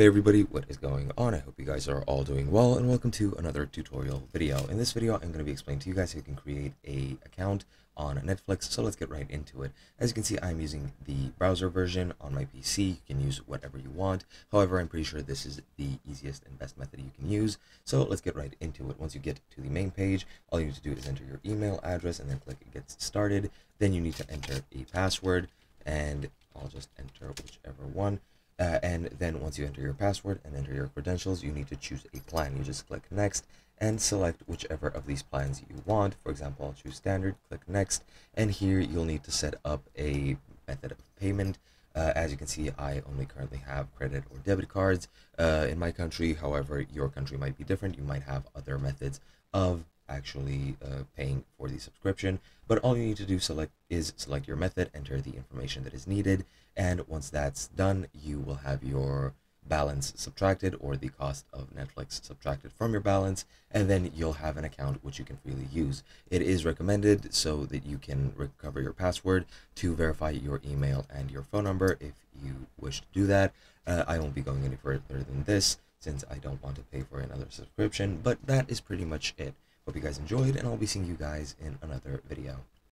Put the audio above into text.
Hey everybody, what is going on? I hope you guys are all doing well, and welcome to another tutorial video. In this video, I'm going to be explaining to you guys how you can create a account on Netflix, so let's get right into it. As you can see, I'm using the browser version on my PC. You can use whatever you want. However, I'm pretty sure this is the easiest and best method you can use, so let's get right into it. Once you get to the main page, all you need to do is enter your email address and then click Get Started. Then you need to enter a password, and I'll just enter whichever one. And then once you enter your password and enter your credentials, you need to choose a plan. You just click next and select whichever of these plans you want. For example, I'll choose standard, click next, and here you'll need to set up a method of payment. As you can see, I only currently have credit or debit cards in my country. However, your country might be different. You might have other methods of actually paying for the subscription, but all you need to do is select your method, enter the information that is needed, and once that's done, you will have your balance subtracted, or the cost of Netflix subtracted from your balance, and then you'll have an account which you can freely use. It is recommended so that you can recover your password to verify your email and your phone number if you wish to do that. I won't be going any further than this since I don't want to pay for another subscription, but that is pretty much it. Hope you guys enjoyed, and I'll be seeing you guys in another video.